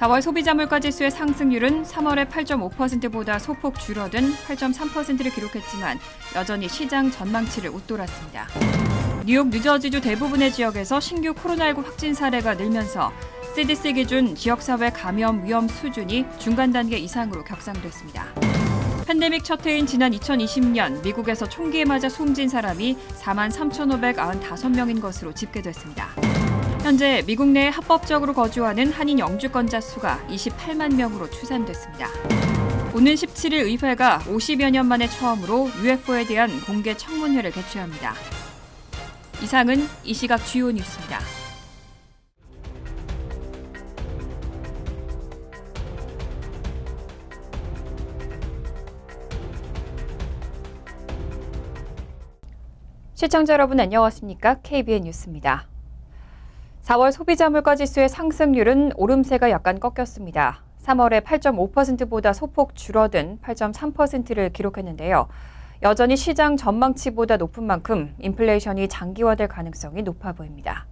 4월 소비자 물가지수의 상승률은 3월의 8.5%보다 소폭 줄어든 8.3%를 기록했지만 여전히 시장 전망치를 웃돌았습니다. 뉴욕, 뉴저지주 대부분의 지역에서 신규 코로나19 확진 사례가 늘면서 CDC 기준 지역사회 감염 위험 수준이 중간 단계 이상으로 격상됐습니다. 팬데믹 첫 해인 지난 2020년 미국에서 총기에 맞아 숨진 사람이 43,595명인 것으로 집계됐습니다. 현재 미국 내에 합법적으로 거주하는 한인 영주권자 수가 28만 명으로 추산됐습니다. 오는 17일 의회가 50여 년 만에 처음으로 UFO에 대한 공개 청문회를 개최합니다. 이상은 이 시각 주요 뉴스입니다. 시청자 여러분 안녕하십니까? KBN 뉴스입니다. 4월 소비자 물가지수의 상승률은 오름세가 약간 꺾였습니다. 3월에 8.5%보다 소폭 줄어든 8.3%를 기록했는데요. 여전히 시장 전망치보다 높은 만큼 인플레이션이 장기화될 가능성이 높아 보입니다.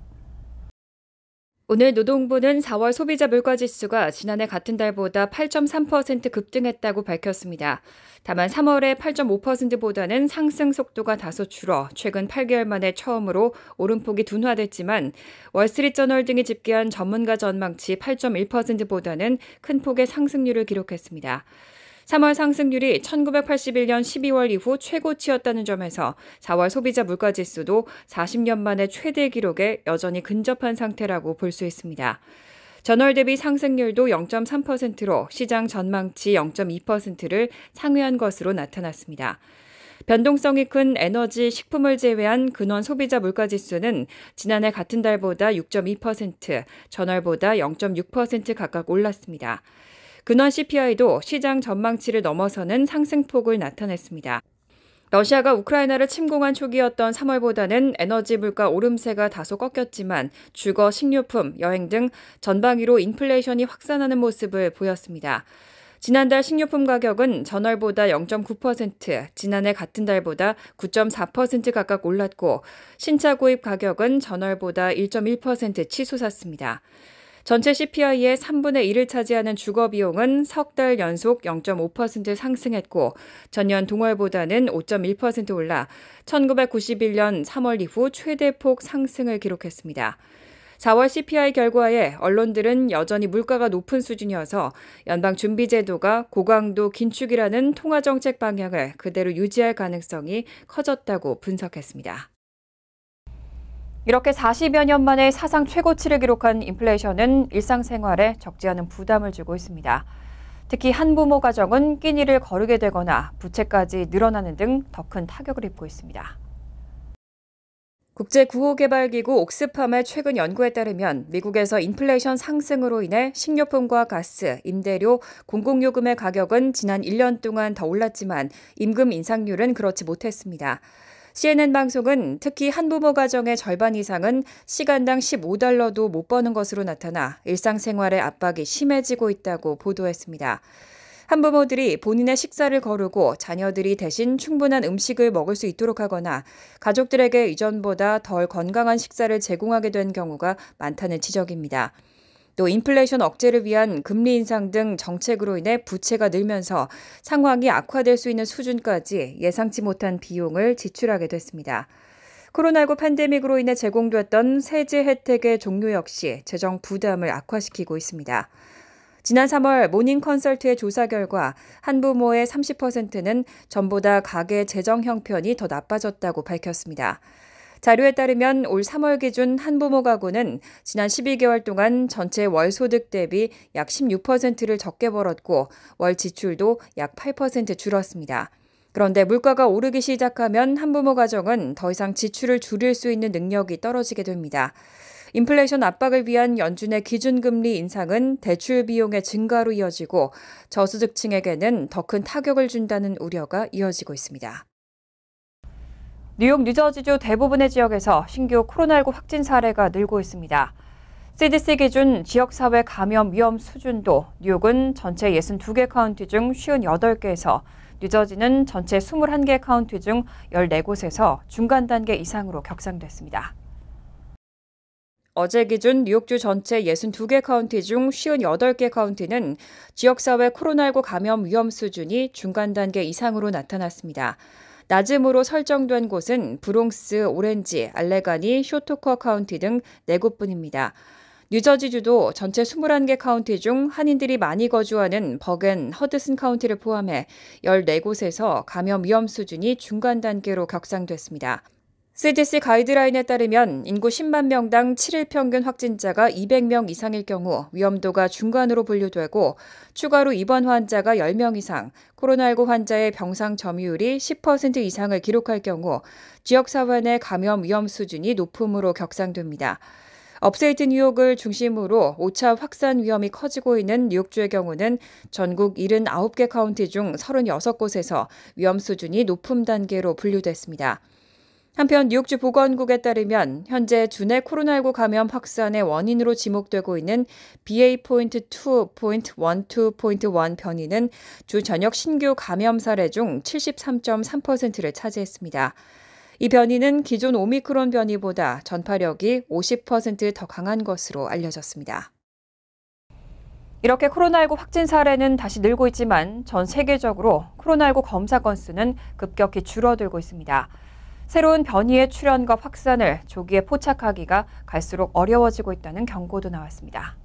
오늘 노동부는 4월 소비자 물가지수가 지난해 같은 달보다 8.3% 급등했다고 밝혔습니다. 다만 3월에 8.5%보다는 상승 속도가 다소 줄어 최근 8개월 만에 처음으로 오름폭이 둔화됐지만 월스트리트저널 등이 집계한 전문가 전망치 8.1%보다는 큰 폭의 상승률을 기록했습니다. 3월 상승률이 1981년 12월 이후 최고치였다는 점에서 4월 소비자 물가지수도 40년 만에 최대 기록에 여전히 근접한 상태라고 볼 수 있습니다. 전월 대비 상승률도 0.3%로 시장 전망치 0.2%를 상회한 것으로 나타났습니다. 변동성이 큰 에너지, 식품을 제외한 근원 소비자 물가지수는 지난해 같은 달보다 6.2%, 전월보다 0.6% 각각 올랐습니다. 근원 CPI도 시장 전망치를 넘어서는 상승폭을 나타냈습니다. 러시아가 우크라이나를 침공한 초기였던 3월보다는 에너지 물가 오름세가 다소 꺾였지만 주거, 식료품, 여행 등 전방위로 인플레이션이 확산하는 모습을 보였습니다. 지난달 식료품 가격은 전월보다 0.9%, 지난해 같은 달보다 9.4% 각각 올랐고 신차 구입 가격은 전월보다 1.1% 치솟았습니다. 전체 CPI의 3분의 1을 차지하는 주거 비용은 석 달 연속 0.5% 상승했고 전년 동월보다는 5.1% 올라 1991년 3월 이후 최대폭 상승을 기록했습니다. 4월 CPI 결과에 언론들은 여전히 물가가 높은 수준이어서 연방준비제도가 고강도 긴축이라는 통화정책 방향을 그대로 유지할 가능성이 커졌다고 분석했습니다. 이렇게 40여 년 만에 사상 최고치를 기록한 인플레이션은 일상생활에 적지 않은 부담을 주고 있습니다. 특히 한부모 가정은 끼니를 거르게 되거나 부채까지 늘어나는 등 더 큰 타격을 입고 있습니다. 국제구호개발기구 옥스팜의 최근 연구에 따르면 미국에서 인플레이션 상승으로 인해 식료품과 가스, 임대료, 공공요금의 가격은 지난 1년 동안 더 올랐지만 임금 인상률은 그렇지 못했습니다. CNN 방송은 특히 한부모 가정의 절반 이상은 시간당 $15도 못 버는 것으로 나타나 일상생활의 압박이 심해지고 있다고 보도했습니다. 한부모들이 본인의 식사를 거르고 자녀들이 대신 충분한 음식을 먹을 수 있도록 하거나 가족들에게 이전보다 덜 건강한 식사를 제공하게 된 경우가 많다는 지적입니다. 또 인플레이션 억제를 위한 금리 인상 등 정책으로 인해 부채가 늘면서 상황이 악화될 수 있는 수준까지 예상치 못한 비용을 지출하게 됐습니다. 코로나19 팬데믹으로 인해 제공됐던 세제 혜택의 종료 역시 재정 부담을 악화시키고 있습니다. 지난 3월 모닝 컨설트의 조사 결과 한부모의 30%는 전보다 가계 재정 형편이 더 나빠졌다고 밝혔습니다. 자료에 따르면 올 3월 기준 한부모 가구는 지난 12개월 동안 전체 월 소득 대비 약 16%를 적게 벌었고 월 지출도 약 8% 줄었습니다. 그런데 물가가 오르기 시작하면 한부모 가정은 더 이상 지출을 줄일 수 있는 능력이 떨어지게 됩니다. 인플레이션 압박을 위한 연준의 기준금리 인상은 대출 비용의 증가로 이어지고 저소득층에게는 더 큰 타격을 준다는 우려가 이어지고 있습니다. 뉴욕, 뉴저지주 대부분의 지역에서 신규 코로나19 확진 사례가 늘고 있습니다. CDC 기준 지역사회 감염 위험 수준도 뉴욕은 전체 62개 카운티 중 58개에서 뉴저지는 전체 21개 카운티 중 14곳에서 중간 단계 이상으로 격상됐습니다. 어제 기준 뉴욕주 전체 62개 카운티 중 58개 카운티는 지역사회 코로나19 감염 위험 수준이 중간 단계 이상으로 나타났습니다. 낮음으로 설정된 곳은 브롱스, 오렌지, 알레가니, 쇼토커 카운티 등 4곳뿐입니다. 뉴저지주도 전체 21개 카운티 중 한인들이 많이 거주하는 버겐, 허드슨 카운티를 포함해 14곳에서 감염 위험 수준이 중간 단계로 격상됐습니다. CDC 가이드라인에 따르면 인구 10만 명당 7일 평균 확진자가 200명 이상일 경우 위험도가 중간으로 분류되고 추가로 입원 환자가 10명 이상, 코로나19 환자의 병상 점유율이 10% 이상을 기록할 경우 지역사회 내 감염 위험 수준이 높음으로 격상됩니다. 업스테이트 뉴욕을 중심으로 5차 확산 위험이 커지고 있는 뉴욕주의 경우는 전국 79개 카운티 중 36곳에서 위험 수준이 높음 단계로 분류됐습니다. 한편 뉴욕주 보건국에 따르면 현재 주내 코로나19 감염 확산의 원인으로 지목되고 있는 BA.2.12.1 변이는 주 전역 신규 감염 사례 중 73.3%를 차지했습니다. 이 변이는 기존 오미크론 변이보다 전파력이 50% 더 강한 것으로 알려졌습니다. 이렇게 코로나19 확진 사례는 다시 늘고 있지만 전 세계적으로 코로나19 검사 건수는 급격히 줄어들고 있습니다. 새로운 변이의 출현과 확산을 조기에 포착하기가 갈수록 어려워지고 있다는 경고도 나왔습니다.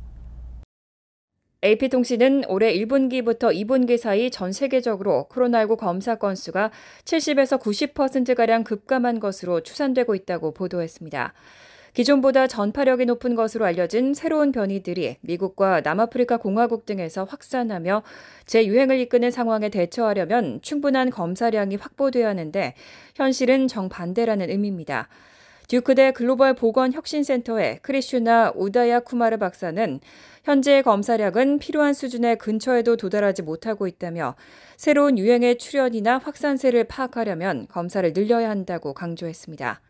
AP통신은 올해 1분기부터 2분기 사이 전 세계적으로 코로나19 검사 건수가 70에서 90%가량 급감한 것으로 추산되고 있다고 보도했습니다. 기존보다 전파력이 높은 것으로 알려진 새로운 변이들이 미국과 남아프리카 공화국 등에서 확산하며 재유행을 이끄는 상황에 대처하려면 충분한 검사량이 확보돼야 하는데 현실은 정반대라는 의미입니다. 듀크대 글로벌 보건혁신센터의 크리슈나 우다야 쿠마르 박사는 현재의 검사량은 필요한 수준의 근처에도 도달하지 못하고 있다며 새로운 유행의 출현이나 확산세를 파악하려면 검사를 늘려야 한다고 강조했습니다.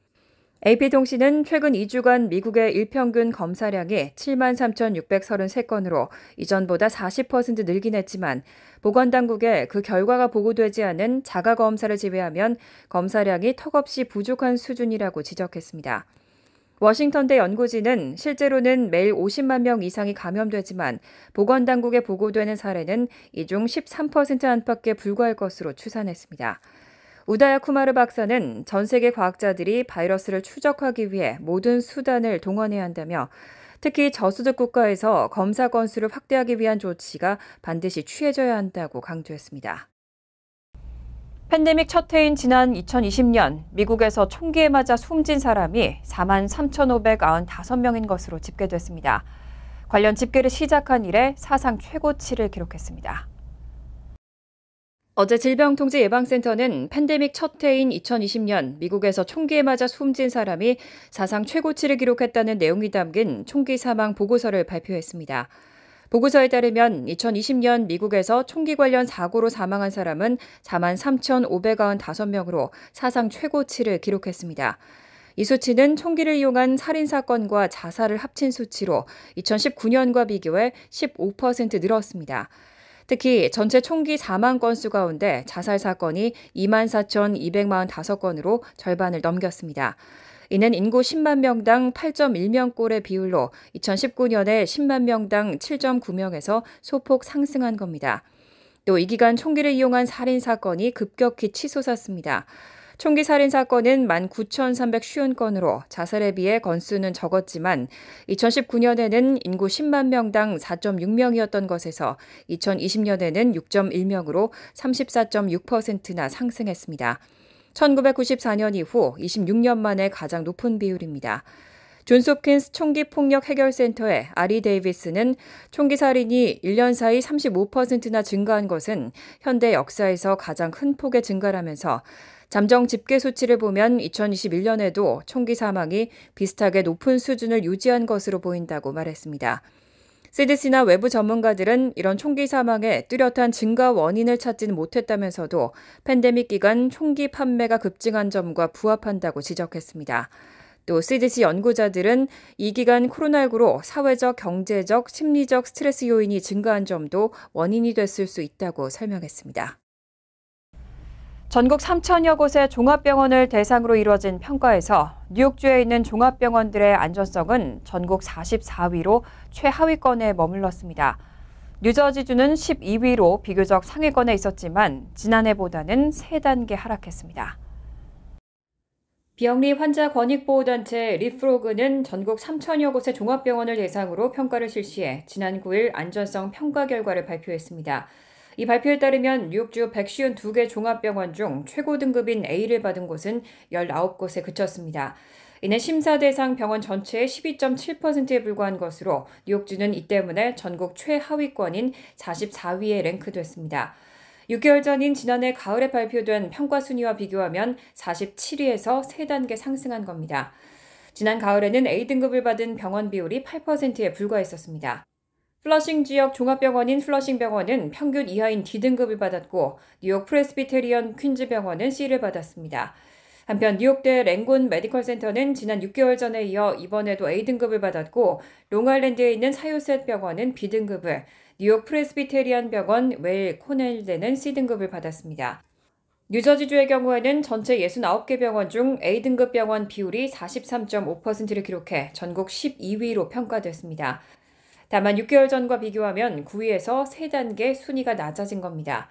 AP통신은 최근 2주간 미국의 일평균 검사량이 73,633건으로 이전보다 40% 늘긴 했지만 보건당국에 그 결과가 보고되지 않은 자가검사를 제외하면 검사량이 턱없이 부족한 수준이라고 지적했습니다. 워싱턴대 연구진은 실제로는 매일 50만 명 이상이 감염되지만 보건당국에 보고되는 사례는 이 중 13% 안팎에 불과할 것으로 추산했습니다. 우다야 쿠마르 박사는 전 세계 과학자들이 바이러스를 추적하기 위해 모든 수단을 동원해야 한다며 특히 저소득 국가에서 검사 건수를 확대하기 위한 조치가 반드시 취해져야 한다고 강조했습니다. 팬데믹 첫 해인 지난 2020년 미국에서 총기에 맞아 숨진 사람이 43,595명인 것으로 집계됐습니다. 관련 집계를 시작한 이래 사상 최고치를 기록했습니다. 어제 질병통제예방센터는 팬데믹 첫 해인 2020년 미국에서 총기에 맞아 숨진 사람이 사상 최고치를 기록했다는 내용이 담긴 총기 사망 보고서를 발표했습니다. 보고서에 따르면 2020년 미국에서 총기 관련 사고로 사망한 사람은 43,595명으로 사상 최고치를 기록했습니다. 이 수치는 총기를 이용한 살인사건과 자살을 합친 수치로 2019년과 비교해 15% 늘었습니다. 특히 전체 총기 사망 건수 가운데 자살 사건이 24,245건으로 절반을 넘겼습니다. 이는 인구 10만 명당 8.1명꼴의 비율로 2019년에 10만 명당 7.9명에서 소폭 상승한 겁니다. 또 이 기간 총기를 이용한 살인 사건이 급격히 치솟았습니다. 총기 살인 사건은 19,350건으로 자살에 비해 건수는 적었지만 2019년에는 인구 10만 명당 4.6명이었던 것에서 2020년에는 6.1명으로 34.6%나 상승했습니다. 1994년 이후 26년 만에 가장 높은 비율입니다. 존스홉킨스 총기폭력 해결센터의 아리 데이비스는 총기 살인이 1년 사이 35%나 증가한 것은 현대 역사에서 가장 큰 폭의 증가라면서 잠정 집계 수치를 보면 2021년에도 총기 사망이 비슷하게 높은 수준을 유지한 것으로 보인다고 말했습니다. CDC나 외부 전문가들은 이런 총기 사망의 뚜렷한 증가 원인을 찾지는 못했다면서도 팬데믹 기간 총기 판매가 급증한 점과 부합한다고 지적했습니다. 또 CDC 연구자들은 이 기간 코로나19로 사회적, 경제적, 심리적 스트레스 요인이 증가한 점도 원인이 됐을 수 있다고 설명했습니다. 전국 3천여 곳의 종합병원을 대상으로 이루어진 평가에서 뉴욕주에 있는 종합병원들의 안전성은 전국 44위로 최하위권에 머물렀습니다. 뉴저지주는 12위로 비교적 상위권에 있었지만 지난해보다는 3단계 하락했습니다. 비영리 환자 권익보호단체 리프로그는 전국 3천여 곳의 종합병원을 대상으로 평가를 실시해 지난 9일 안전성 평가 결과를 발표했습니다. 이 발표에 따르면 뉴욕주 152개 종합병원 중 최고 등급인 A를 받은 곳은 19곳에 그쳤습니다. 이는 심사 대상 병원 전체의 12.7%에 불과한 것으로 뉴욕주는 이 때문에 전국 최하위권인 44위에 랭크됐습니다. 6개월 전인 지난해 가을에 발표된 평가 순위와 비교하면 47위에서 3단계 상승한 겁니다. 지난 가을에는 A등급을 받은 병원 비율이 8%에 불과했었습니다. 플러싱 지역 종합병원인 플러싱 병원은 평균 이하인 D등급을 받았고 뉴욕 프레스비테리언 퀸즈 병원은 C를 받았습니다. 한편 뉴욕대 랭곤 메디컬 센터는 지난 6개월 전에 이어 이번에도 A등급을 받았고 롱아일랜드에 있는 사요셋 병원은 B등급을, 뉴욕 프레스비테리안 병원 웰 코넬대는 C등급을 받았습니다. 뉴저지주의 경우에는 전체 69개 병원 중 A등급 병원 비율이 43.5%를 기록해 전국 12위로 평가됐습니다. 다만 6개월 전과 비교하면 9위에서 3단계 순위가 낮아진 겁니다.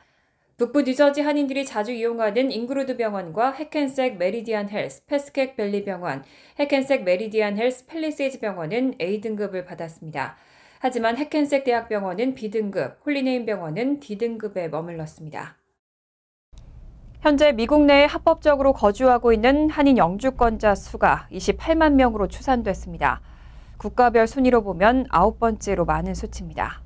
북부 뉴저지 한인들이 자주 이용하는 잉그루드 병원과 해켄색 메리디안 헬스 패스캑 밸리 병원, 해켄색 메리디안 헬스 팰리세이즈 병원은 A등급을 받았습니다. 하지만 해켄색 대학병원은 B등급, 홀리네임 병원은 D등급에 머물렀습니다. 현재 미국 내에 합법적으로 거주하고 있는 한인 영주권자 수가 28만 명으로 추산됐습니다. 국가별 순위로 보면 9번째로 많은 수치입니다.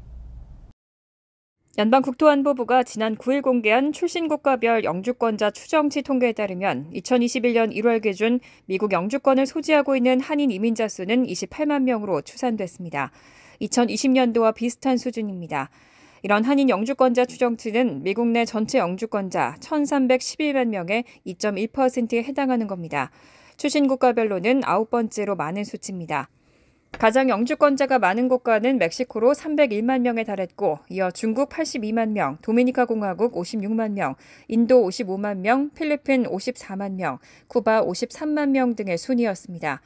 연방국토안보부가 지난 9일 공개한 출신 국가별 영주권자 추정치 통계에 따르면 2021년 1월 기준 미국 영주권을 소지하고 있는 한인 이민자 수는 28만 명으로 추산됐습니다. 2020년도와 비슷한 수준입니다. 이런 한인 영주권자 추정치는 미국 내 전체 영주권자 1,311만 명의 2.1%에 해당하는 겁니다. 출신 국가별로는 9번째로 많은 수치입니다. 가장 영주권자가 많은 국가는 멕시코로 301만 명에 달했고 이어 중국 82만 명, 도미니카 공화국 56만 명, 인도 55만 명, 필리핀 54만 명, 쿠바 53만 명 등의 순이었습니다.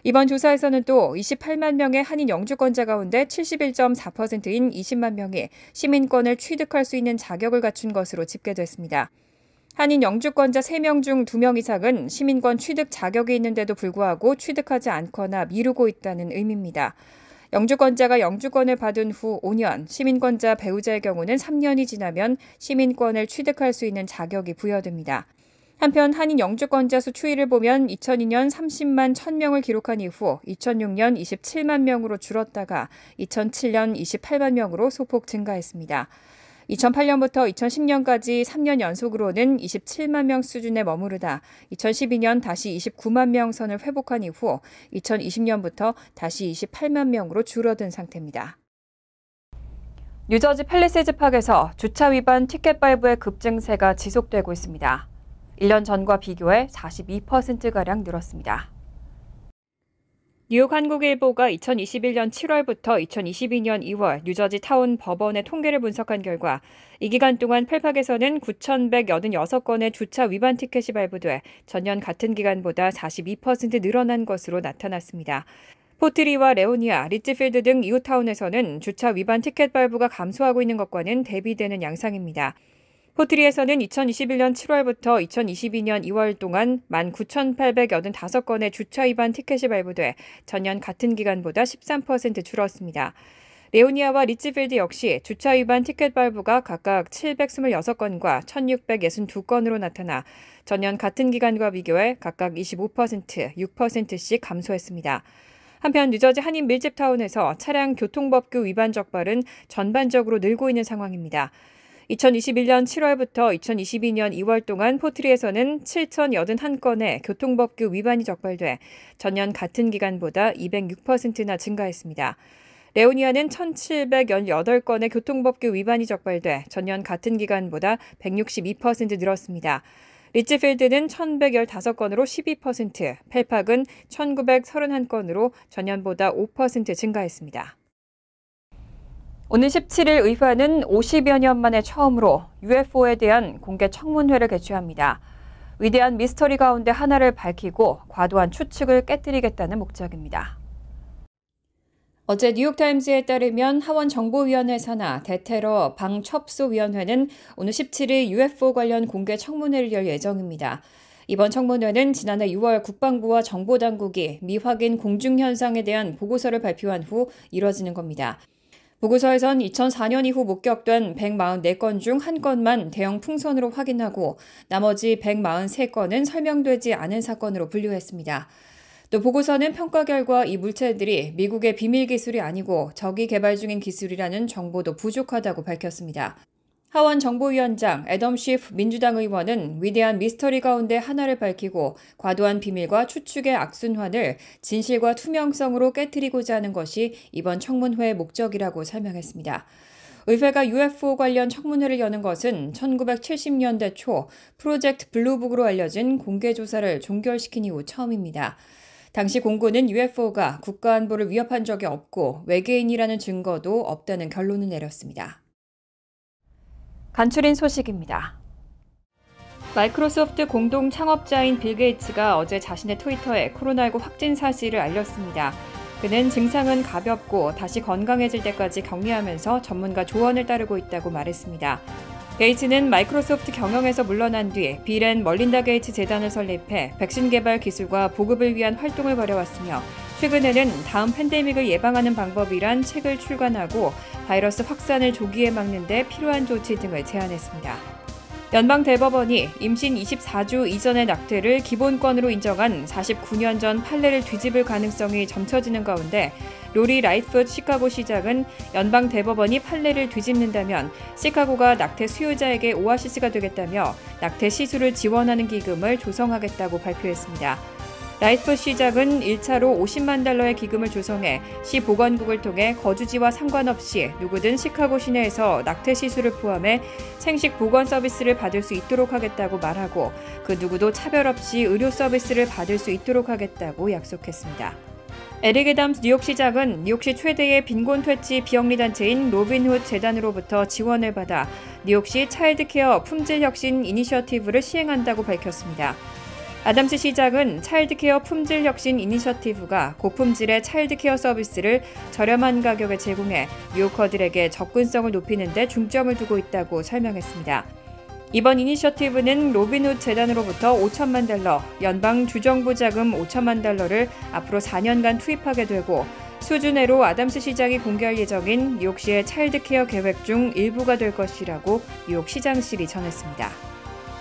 이번 조사에서는 또 28만 명의 한인 영주권자 가운데 71.4%인 20만 명이 시민권을 취득할 수 있는 자격을 갖춘 것으로 집계됐습니다. 한인 영주권자 3명 중 2명 이상은 시민권 취득 자격이 있는데도 불구하고 취득하지 않거나 미루고 있다는 의미입니다. 영주권자가 영주권을 받은 후 5년, 시민권자 배우자의 경우는 3년이 지나면 시민권을 취득할 수 있는 자격이 부여됩니다. 한편 한인 영주권자 수 추이를 보면 2002년 30만 1,000명을 기록한 이후 2006년 27만 명으로 줄었다가 2007년 28만 명으로 소폭 증가했습니다. 2008년부터 2010년까지 3년 연속으로는 27만 명 수준에 머무르다 2012년 다시 29만 명 선을 회복한 이후 2020년부터 다시 28만 명으로 줄어든 상태입니다. 뉴저지 팰리세이즈 파크에서 주차 위반 티켓 발부의 급증세가 지속되고 있습니다. 1년 전과 비교해 42%가량 늘었습니다. 뉴욕 한국일보가 2021년 7월부터 2022년 2월 뉴저지 타운 법원의 통계를 분석한 결과 이 기간 동안 펠팍에서는 9,186건의 주차 위반 티켓이 발부돼 전년 같은 기간보다 42% 늘어난 것으로 나타났습니다. 포트리와 레오니아, 리츠필드 등 이웃 타운에서는 주차 위반 티켓 발부가 감소하고 있는 것과는 대비되는 양상입니다. 포트리에서는 2021년 7월부터 2022년 2월 동안 19,885건의 주차 위반 티켓이 발부돼 전년 같은 기간보다 13% 줄었습니다. 레오니아와 리츠필드 역시 주차 위반 티켓 발부가 각각 726건과 1,662건으로 나타나 전년 같은 기간과 비교해 각각 25%, 6%씩 감소했습니다. 한편 뉴저지 한인 밀집타운에서 차량 교통법규 위반 적발은 전반적으로 늘고 있는 상황입니다. 2021년 7월부터 2022년 2월 동안 포트리에서는 7,081건의 교통법규 위반이 적발돼 전년 같은 기간보다 206%나 증가했습니다. 레오니아는 1,718건의 교통법규 위반이 적발돼 전년 같은 기간보다 162% 늘었습니다. 리츠필드는 1,115건으로 12%, 펠팍은 1,931건으로 전년보다 5% 증가했습니다. 오는 17일 의회는 50여 년 만에 처음으로 UFO에 대한 공개 청문회를 개최합니다. 위대한 미스터리 가운데 하나를 밝히고 과도한 추측을 깨뜨리겠다는 목적입니다. 어제 뉴욕타임즈에 따르면 하원정보위원회 산하 대테러 방첩소위원회는 오늘 17일 UFO 관련 공개 청문회를 열 예정입니다. 이번 청문회는 지난해 6월 국방부와 정보당국이 미확인 공중현상에 대한 보고서를 발표한 후 이뤄지는 겁니다. 보고서에선 2004년 이후 목격된 144건 중 1건만 대형 풍선으로 확인하고 나머지 143건은 설명되지 않은 사건으로 분류했습니다. 또 보고서는 평가 결과 이 물체들이 미국의 비밀 기술이 아니고 적이 개발 중인 기술이라는 정보도 부족하다고 밝혔습니다. 하원 정보위원장 애덤 쉬프 민주당 의원은 위대한 미스터리 가운데 하나를 밝히고 과도한 비밀과 추측의 악순환을 진실과 투명성으로 깨뜨리고자 하는 것이 이번 청문회의 목적이라고 설명했습니다. 의회가 UFO 관련 청문회를 여는 것은 1970년대 초 프로젝트 블루북으로 알려진 공개조사를 종결시킨 이후 처음입니다. 당시 공군은 UFO가 국가안보를 위협한 적이 없고 외계인이라는 증거도 없다는 결론을 내렸습니다. 간추린 소식입니다. 마이크로소프트 공동 창업자인 빌 게이츠가 어제 자신의 트위터에 코로나19 확진 사실을 알렸습니다. 그는 증상은 가볍고 다시 건강해질 때까지 격리하면서 전문가 조언을 따르고 있다고 말했습니다. 게이츠는 마이크로소프트 경영에서 물러난 뒤 빌 앤 멀린다 게이츠 재단을 설립해 백신 개발 기술과 보급을 위한 활동을 벌여왔으며 최근에는 다음 팬데믹을 예방하는 방법이란 책을 출간하고 바이러스 확산을 조기에 막는 데 필요한 조치 등을 제안했습니다. 연방대법원이 임신 24주 이전의 낙태를 기본권으로 인정한 49년 전 판례를 뒤집을 가능성이 점쳐지는 가운데 로리 라이트풋 시카고 시장은 연방대법원이 판례를 뒤집는다면 시카고가 낙태 수요자에게 오아시스가 되겠다며 낙태 시술을 지원하는 기금을 조성하겠다고 발표했습니다. 라이트풋 시장은 1차로 $50만 달러의 기금을 조성해 시 보건국을 통해 거주지와 상관없이 누구든 시카고 시내에서 낙태 시술을 포함해 생식 보건 서비스를 받을 수 있도록 하겠다고 말하고 그 누구도 차별 없이 의료 서비스를 받을 수 있도록 하겠다고 약속했습니다. 에릭 애덤스 뉴욕시장은 뉴욕시 최대의 빈곤 퇴치 비영리 단체인 로빈훗 재단으로부터 지원을 받아 뉴욕시 차일드케어 품질 혁신 이니셔티브를 시행한다고 밝혔습니다. 아담스 시장은 차일드케어 품질 혁신 이니셔티브가 고품질의 차일드케어 서비스를 저렴한 가격에 제공해 뉴요커들에게 접근성을 높이는 데 중점을 두고 있다고 설명했습니다. 이번 이니셔티브는 로빈훗 재단으로부터 $5천만 달러, 연방 주정부 자금 $5천만 달러를 앞으로 4년간 투입하게 되고 수주내로 아담스 시장이 공개할 예정인 뉴욕시의 차일드케어 계획 중 일부가 될 것이라고 뉴욕시장실이 전했습니다.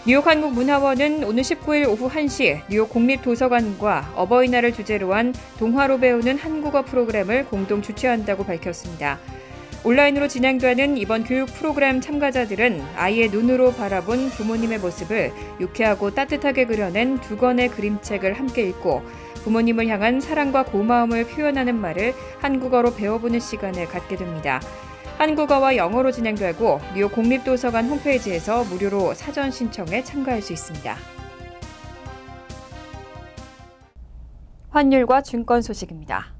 뉴욕 한국문화원은 오늘 19일 오후 1시 뉴욕 공립도서관과 어버이날을 주제로 한 동화로 배우는 한국어 프로그램을 공동 주최한다고 밝혔습니다. 온라인으로 진행되는 이번 교육 프로그램 참가자들은 아이의 눈으로 바라본 부모님의 모습을 유쾌하고 따뜻하게 그려낸 2권의 그림책을 함께 읽고 부모님을 향한 사랑과 고마움을 표현하는 말을 한국어로 배워보는 시간을 갖게 됩니다. 한국어와 영어로 진행되고 뉴욕 공립도서관 홈페이지에서 무료로 사전 신청에 참가할 수 있습니다. 환율과 증권 소식입니다.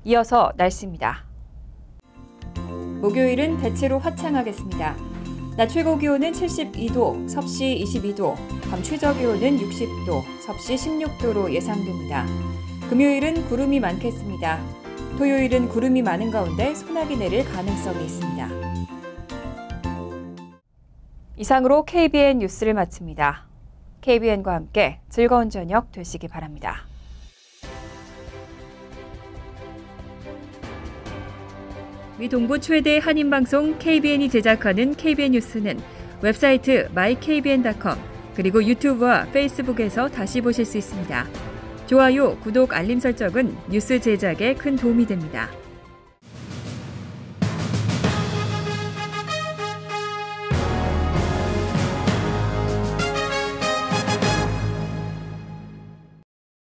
이어서 날씨입니다. 목요일은 대체로 화창하겠습니다. 낮 최고 기온은 72도, 섭씨 22도, 밤 최저 기온은 60도, 섭씨 16도로 예상됩니다. 금요일은 구름이 많겠습니다. 토요일은 구름이 많은 가운데 소나기 내릴 가능성이 있습니다. 이상으로 KBN 뉴스를 마칩니다. KBN과 함께 즐거운 저녁 되시기 바랍니다. 미 동부 최대 한인방송 KBN이 제작하는 KBN 뉴스는 웹사이트 mykbn.com 그리고 유튜브와 페이스북에서 다시 보실 수 있습니다. 좋아요, 구독, 알림 설정은 뉴스 제작에 큰 도움이 됩니다.